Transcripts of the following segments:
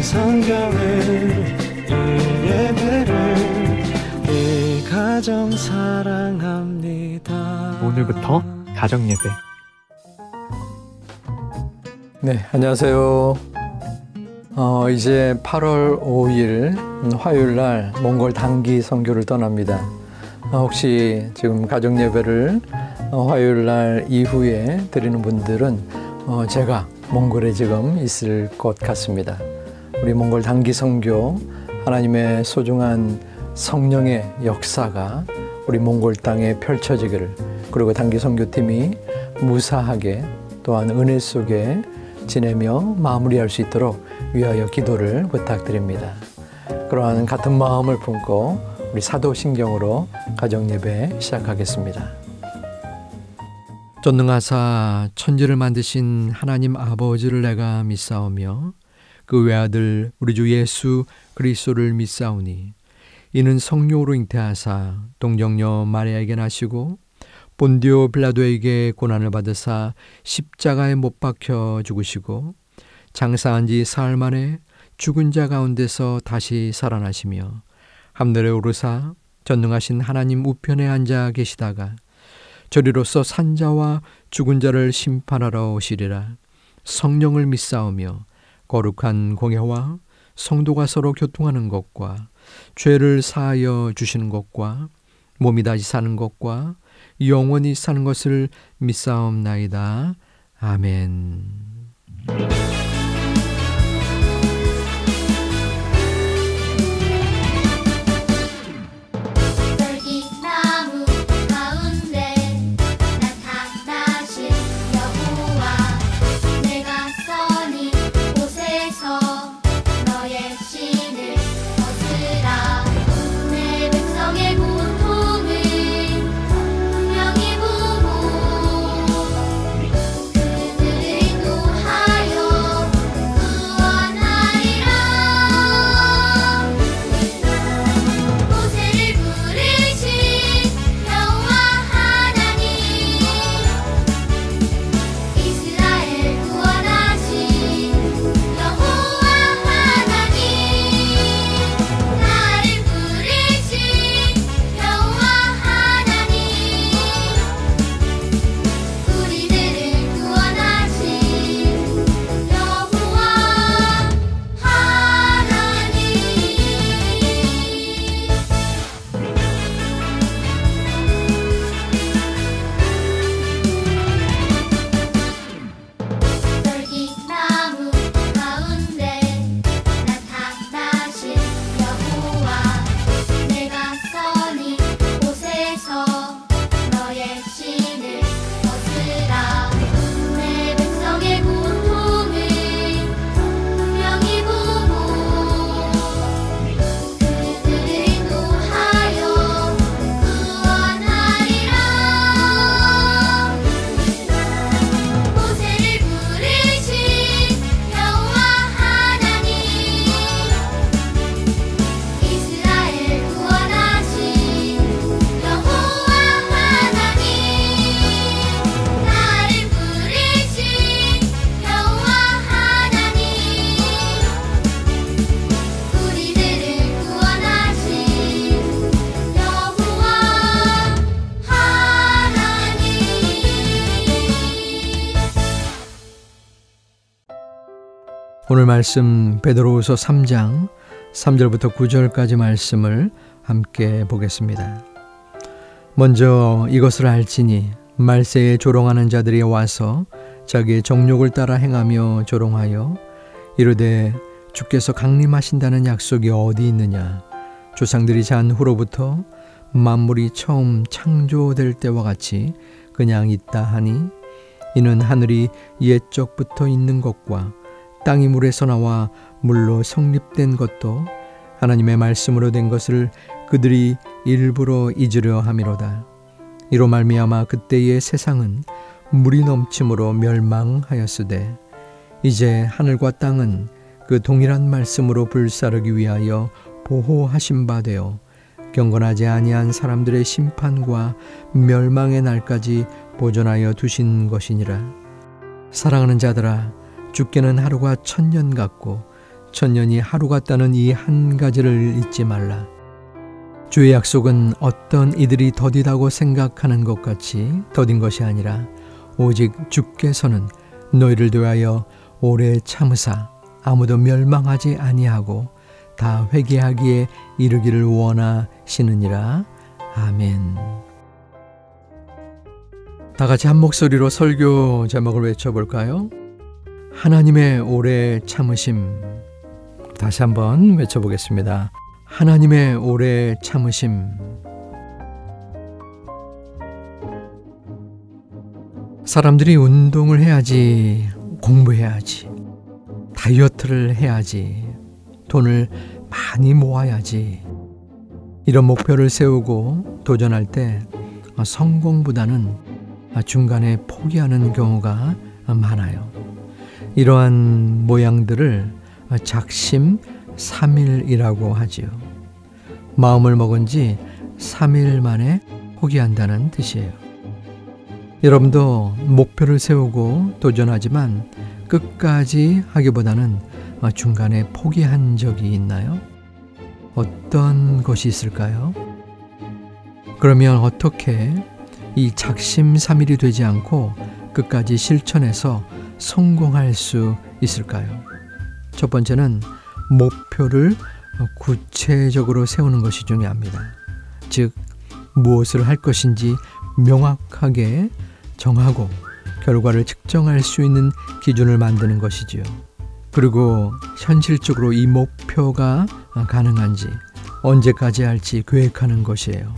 성경을 이 예배를 이 가정 사랑합니다. 오늘부터 가정 예배. 네, 안녕하세요. 이제 8월 5일 화요일 날 몽골 단기 선교를 떠납니다. 혹시 지금 가정 예배를 화요일 날 이후에 드리는 분들은 제가 몽골에 지금 있을 것 같습니다. 우리 몽골 단기 선교, 하나님의 소중한 성령의 역사가 우리 몽골 땅에 펼쳐지기를, 그리고 단기 선교팀이 무사하게 또한 은혜 속에 지내며 마무리할 수 있도록 위하여 기도를 부탁드립니다. 그러한 같은 마음을 품고 우리 사도신경으로 가정예배 시작하겠습니다. 전능하사 천지를 만드신 하나님 아버지를 내가 믿사오며 그 외아들 우리 주 예수 그리스도를 믿사오니 이는 성령으로 잉태하사 동정녀 마리아에게 나시고 본디오 빌라도에게 고난을 받으사 십자가에 못 박혀 죽으시고 장사한 지 사흘 만에 죽은 자 가운데서 다시 살아나시며 하늘에 오르사 전능하신 하나님 우편에 앉아 계시다가 저리로서 산자와 죽은 자를 심판하러 오시리라. 성령을 믿사오며 거룩한 공회와 성도가 서로 교통하는 것과 죄를 사하여 주시는 것과 몸이 다시 사는 것과 영원히 사는 것을 믿사옵나이다. 아멘. 오늘 말씀 베드로후서 3장 3절부터 9절까지 말씀을 함께 보겠습니다. 먼저 이것을 알지니 말세에 조롱하는 자들이 와서 자기의 정욕을 따라 행하며 조롱하여 이르되 주께서 강림하신다는 약속이 어디 있느냐. 조상들이 잔 후로부터 만물이 처음 창조될 때와 같이 그냥 있다 하니 이는 하늘이 옛적부터 있는 것과 땅이 물에서 나와 물로 성립된 것도 하나님의 말씀으로 된 것을 그들이 일부러 잊으려 함이로다. 이로 말미암아 그때의 세상은 물이 넘침으로 멸망하였으되 이제 하늘과 땅은 그 동일한 말씀으로 불사르기 위하여 보호하신 바 되어 경건하지 아니한 사람들의 심판과 멸망의 날까지 보존하여 두신 것이니라. 사랑하는 자들아, 주께는 하루가 1000년 같고 수천 년이 하루 같다는 이 한 가지를 잊지 말라. 주의 약속은 어떤 이들이 더디다고 생각하는 것 같이 더딘 것이 아니라 오직 주께서는 너희를 대하여 오래 참으사 아무도 멸망하지 아니하고 다 회개하기에 이르기를 원하시느니라. 아멘. 다 같이 한 목소리로 설교 제목을 외쳐볼까요? 하나님의 오래 참으심. 다시 한번 외쳐보겠습니다. 하나님의 오래 참으심. 사람들이 운동을 해야지, 공부해야지, 다이어트를 해야지, 돈을 많이 모아야지, 이런 목표를 세우고 도전할 때 성공보다는 중간에 포기하는 경우가 많아요. 이러한 모양들을 작심삼일이라고 하지요. 마음을 먹은 지 3일 만에 포기한다는 뜻이에요. 여러분도 목표를 세우고 도전하지만 끝까지 하기보다는 중간에 포기한 적이 있나요? 어떤 것이 있을까요? 그러면 어떻게 이 작심삼일이 되지 않고 끝까지 실천해서 성공할 수 있을까요? 첫 번째는 목표를 구체적으로 세우는 것이 중요합니다. 즉, 무엇을 할 것인지 명확하게 정하고 결과를 측정할 수 있는 기준을 만드는 것이지요. 그리고 현실적으로 이 목표가 가능한지, 언제까지 할지 계획하는 것이에요.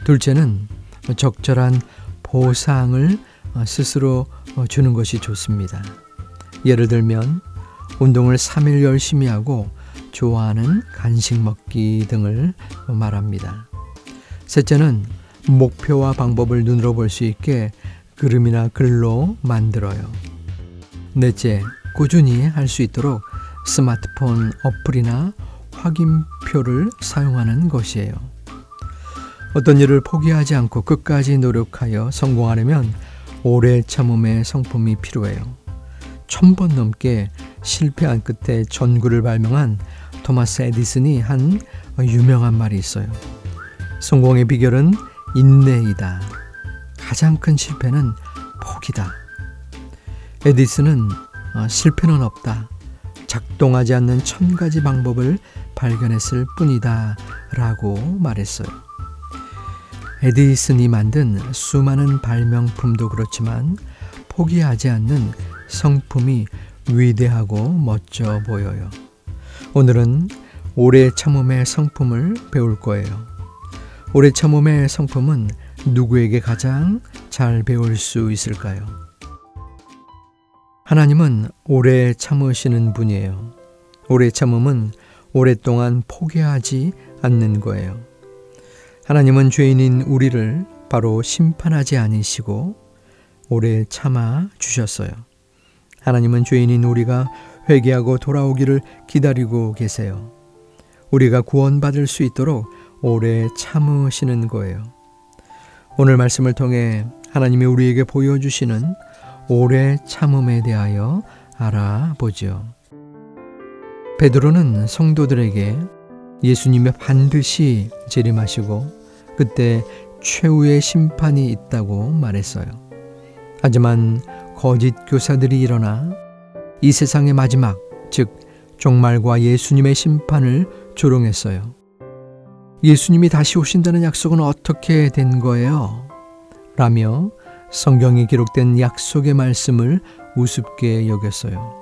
둘째는 적절한 보상을 스스로 주는 것이 좋습니다. 예를 들면 운동을 3일 열심히 하고 좋아하는 간식 먹기 등을 말합니다. 셋째는 목표와 방법을 눈으로 볼 수 있게 그림이나 글로 만들어요. 넷째, 꾸준히 할 수 있도록 스마트폰 어플이나 확인표를 사용하는 것이에요. 어떤 일을 포기하지 않고 끝까지 노력하여 성공하려면 오래 참음의 성품이 필요해요. 1000번 넘게 실패한 끝에 전구를 발명한 토마스 에디슨이 한 유명한 말이 있어요. 성공의 비결은 인내이다. 가장 큰 실패는 포기다. 에디슨은 실패는 없다. 작동하지 않는 1000가지 방법을 발견했을 뿐이다 라고 말했어요. 에디슨이 만든 수많은 발명품도 그렇지만 포기하지 않는 성품이 위대하고 멋져 보여요. 오늘은 오래 참음의 성품을 배울 거예요. 오래 참음의 성품은 누구에게 가장 잘 배울 수 있을까요? 하나님은 오래 참으시는 분이에요. 오래 참음은 오랫동안 포기하지 않는 거예요. 하나님은 죄인인 우리를 바로 심판하지 않으시고 오래 참아 주셨어요. 하나님은 죄인인 우리가 회개하고 돌아오기를 기다리고 계세요. 우리가 구원받을 수 있도록 오래 참으시는 거예요. 오늘 말씀을 통해 하나님이 우리에게 보여주시는 오래 참음에 대하여 알아보죠. 베드로는 성도들에게 예수님이 반드시 재림하시고 그때 최후의 심판이 있다고 말했어요. 하지만 거짓 교사들이 일어나 이 세상의 마지막, 즉 종말과 예수님의 심판을 조롱했어요. 예수님이 다시 오신다는 약속은 어떻게 된 거예요? 라며 성경에 기록된 약속의 말씀을 우습게 여겼어요.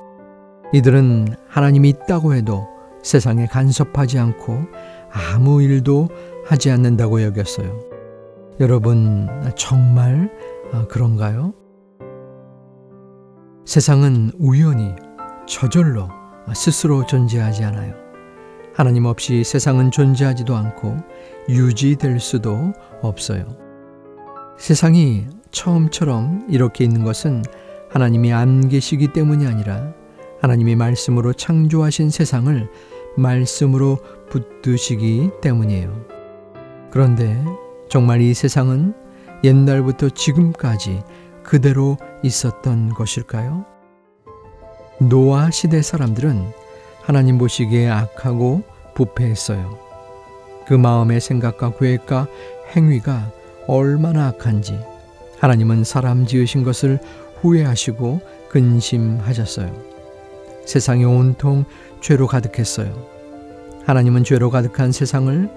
이들은 하나님이 있다고 해도 세상에 간섭하지 않고 아무 일도 하지 않는다고 여겼어요. 여러분, 정말 그런가요? 세상은 우연히, 저절로 스스로 존재하지 않아요. 하나님 없이 세상은 존재하지도 않고 유지될 수도 없어요. 세상이 처음처럼 이렇게 있는 것은 하나님이 안 계시기 때문이 아니라 하나님이 말씀으로 창조하신 세상을 말씀으로 붙드시기 때문이에요. 그런데 정말 이 세상은 옛날부터 지금까지 그대로 있었던 것일까요? 노아 시대 사람들은 하나님 보시기에 악하고 부패했어요. 그 마음의 생각과 계획과 행위가 얼마나 악한지 하나님은 사람 지으신 것을 후회하시고 근심하셨어요. 세상이 온통 죄로 가득했어요. 하나님은 죄로 가득한 세상을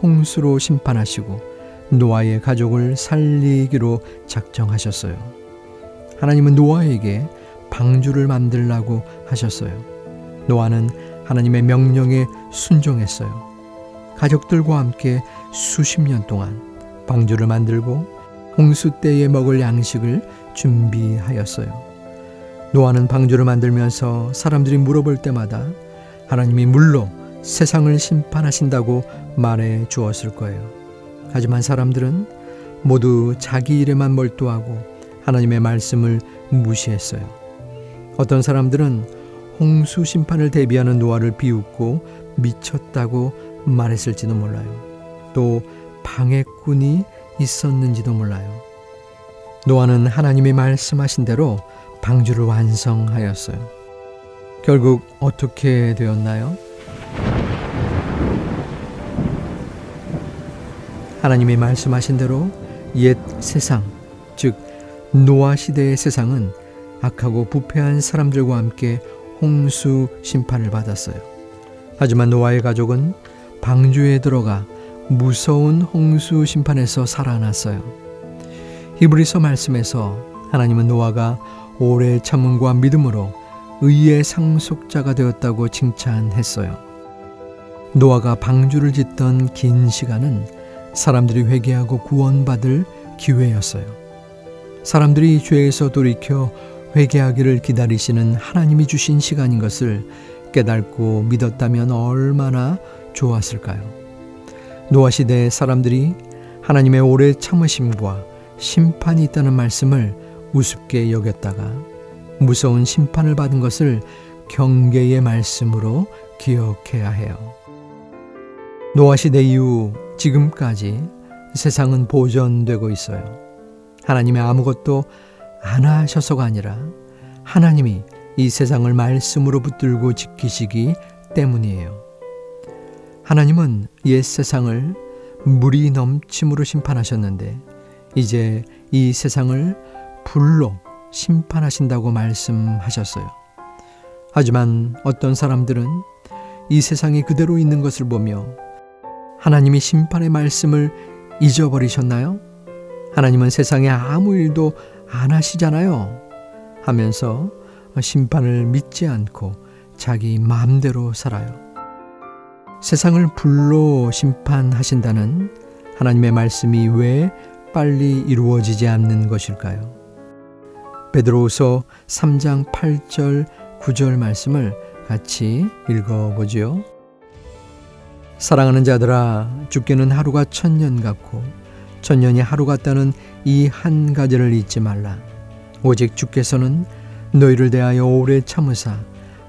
홍수로 심판하시고 노아의 가족을 살리기로 작정하셨어요. 하나님은 노아에게 방주를 만들라고 하셨어요. 노아는 하나님의 명령에 순종했어요. 가족들과 함께 수십 년 동안 방주를 만들고 홍수 때에 먹을 양식을 준비하였어요. 노아는 방주를 만들면서 사람들이 물어볼 때마다 하나님이 물로 세상을 심판하신다고 말해 주었을 거예요. 하지만 사람들은 모두 자기 일에만 몰두하고 하나님의 말씀을 무시했어요. 어떤 사람들은 홍수 심판을 대비하는 노아를 비웃고 미쳤다고 말했을지도 몰라요. 또 방해꾼이 있었는지도 몰라요. 노아는 하나님이 말씀하신 대로 방주를 완성하였어요. 결국 어떻게 되었나요? 하나님이 말씀하신 대로 옛 세상, 즉 노아 시대의 세상은 악하고 부패한 사람들과 함께 홍수 심판을 받았어요. 하지만 노아의 가족은 방주에 들어가 무서운 홍수 심판에서 살아났어요. 히브리서 말씀에서 하나님은 노아가 오래 참음과 믿음으로 의의 상속자가 되었다고 칭찬했어요. 노아가 방주를 짓던 긴 시간은 사람들이 회개하고 구원받을 기회였어요. 사람들이 죄에서 돌이켜 회개하기를 기다리시는 하나님이 주신 시간인 것을 깨닫고 믿었다면 얼마나 좋았을까요? 노아 시대의 사람들이 하나님의 오래 참으심과 심판이 있다는 말씀을 우습게 여겼다가 무서운 심판을 받은 것을 경계의 말씀으로 기억해야 해요. 노아 시대 이후 지금까지 세상은 보존되고 있어요. 하나님이 아무것도 안 하셔서가 아니라 하나님이 이 세상을 말씀으로 붙들고 지키시기 때문이에요. 하나님은 옛 세상을 물이 넘침으로 심판하셨는데 이제 이 세상을 불로 심판하신다고 말씀하셨어요. 하지만 어떤 사람들은 이 세상이 그대로 있는 것을 보며 하나님이 심판의 말씀을 잊어버리셨나요? 하나님은 세상에 아무 일도 안 하시잖아요 하면서 심판을 믿지 않고 자기 마음대로 살아요. 세상을 불로 심판하신다는 하나님의 말씀이 왜 빨리 이루어지지 않는 것일까요? 베드로후서 3장 8절 9절 말씀을 같이 읽어보죠. 사랑하는 자들아, 주께는 하루가 1000년 같고 1000년이 하루 같다는 이 한 가지를 잊지 말라. 오직 주께서는 너희를 대하여 오래 참으사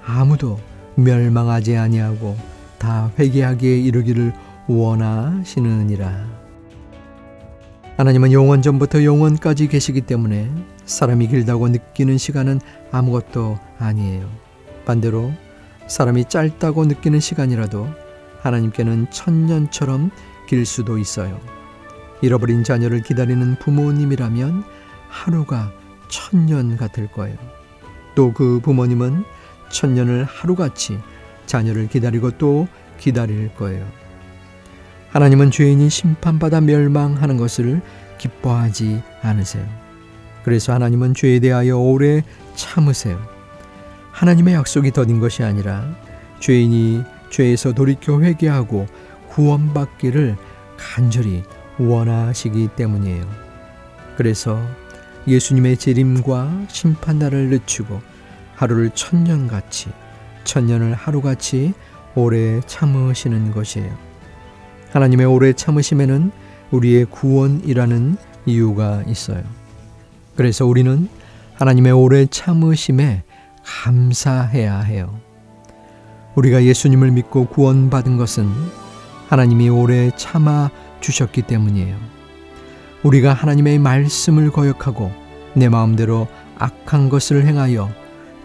아무도 멸망하지 아니하고 다 회개하기에 이르기를 원하시느니라. 하나님은 영원 전부터 영원까지 계시기 때문에 사람이 길다고 느끼는 시간은 아무것도 아니에요. 반대로 사람이 짧다고 느끼는 시간이라도 하나님께는 1000년처럼 길 수도 있어요. 잃어버린 자녀를 기다리는 부모님이라면 하루가 1000년 같을 거예요. 또 그 부모님은 1000년을 하루같이 자녀를 기다리고 또 기다릴 거예요. 하나님은 죄인이 심판받아 멸망하는 것을 기뻐하지 않으세요. 그래서 하나님은 죄에 대하여 오래 참으세요. 하나님의 약속이 더딘 것이 아니라 죄인이 죄에서 돌이켜 회개하고 구원받기를 간절히 원하시기 때문이에요. 그래서 예수님의 재림과 심판날을 늦추고 하루를 1000년같이 1000년을 하루같이 오래 참으시는 것이에요. 하나님의 오래 참으심에는 우리의 구원이라는 이유가 있어요. 그래서 우리는 하나님의 오래 참으심에 감사해야 해요. 우리가 예수님을 믿고 구원받은 것은 하나님이 오래 참아 주셨기 때문이에요. 우리가 하나님의 말씀을 거역하고 내 마음대로 악한 것을 행하여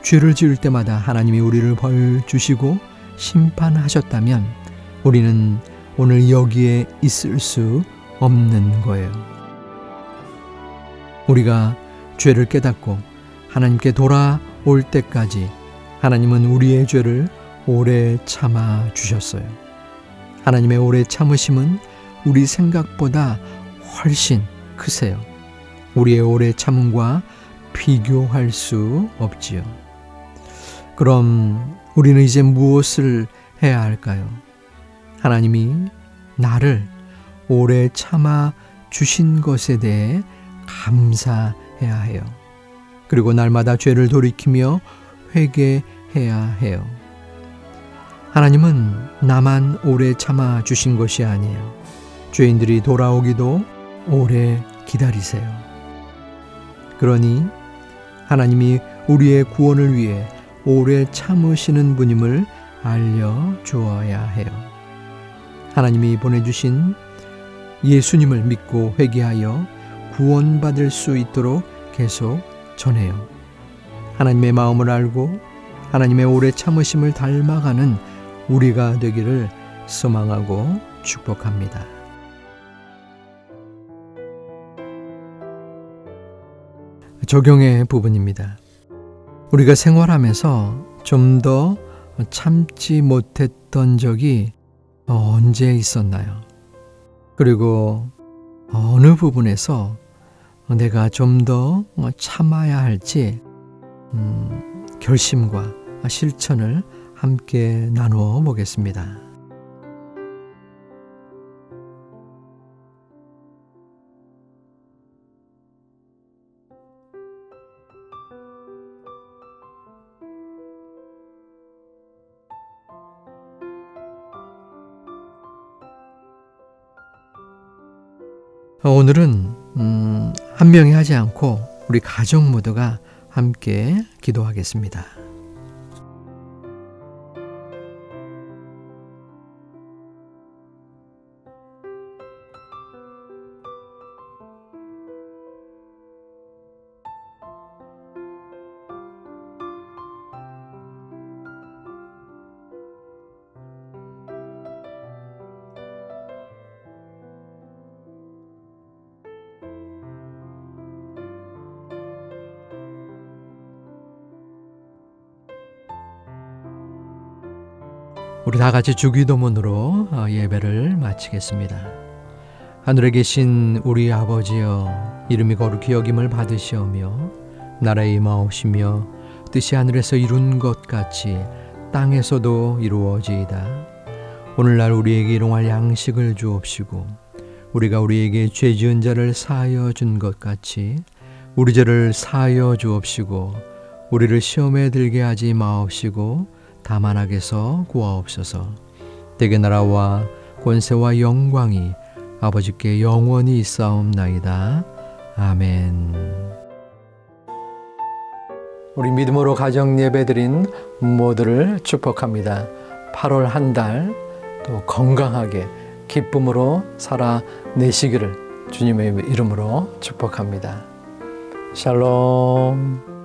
죄를 지을 때마다 하나님이 우리를 벌 주시고 심판하셨다면 우리는 오늘 여기에 있을 수 없는 거예요. 우리가 죄를 깨닫고 하나님께 돌아올 때까지 하나님은 우리의 죄를 오래 참아 주셨어요. 하나님의 오래 참으심은 우리 생각보다 훨씬 크세요. 우리의 오래 참음과 비교할 수 없지요. 그럼 우리는 이제 무엇을 해야 할까요? 하나님이 나를 오래 참아 주신 것에 대해 감사해야 해요. 그리고 날마다 죄를 돌이키며 회개해야 해요. 하나님은 나만 오래 참아 주신 것이 아니에요. 죄인들이 돌아오기도 오래 기다리세요. 그러니 하나님이 우리의 구원을 위해 오래 참으시는 분임을 알려주어야 해요. 하나님이 보내주신 예수님을 믿고 회개하여 구원받을 수 있도록 계속 전해요. 하나님의 마음을 알고 하나님의 오래 참으심을 닮아가는 우리가 되기를 소망하고 축복합니다. 적용의 부분입니다. 우리가 생활하면서 좀 더 참지 못했던 적이 언제 있었나요? 그리고 어느 부분에서 내가 좀 더 참아야 할지 결심과 실천을 함께 나누어 보겠습니다. 오늘은 한 명이 하지 않고 우리 가족 모두가 함께 기도하겠습니다. 우리 다 같이 주기도문으로 예배를 마치겠습니다. 하늘에 계신 우리 아버지여, 이름이 거룩히 여김을 받으시오며 나라의 임하옵시며 뜻이 하늘에서 이룬 것 같이 땅에서도 이루어지이다. 오늘날 우리에게 일용할 양식을 주옵시고 우리가 우리에게 죄 지은 자를 사하여 준 것 같이 우리 죄를 사하여 주옵시고 우리를 시험에 들게 하지 마옵시고 다만 악에서 구하옵소서. 대개 나라와 권세와 영광이 아버지께 영원히 있사옵나이다. 아멘. 우리 믿음으로 가정 예배드린 모두를 축복합니다. 8월 한 달 또 건강하게 기쁨으로 살아내시기를 주님의 이름으로 축복합니다. 샬롬.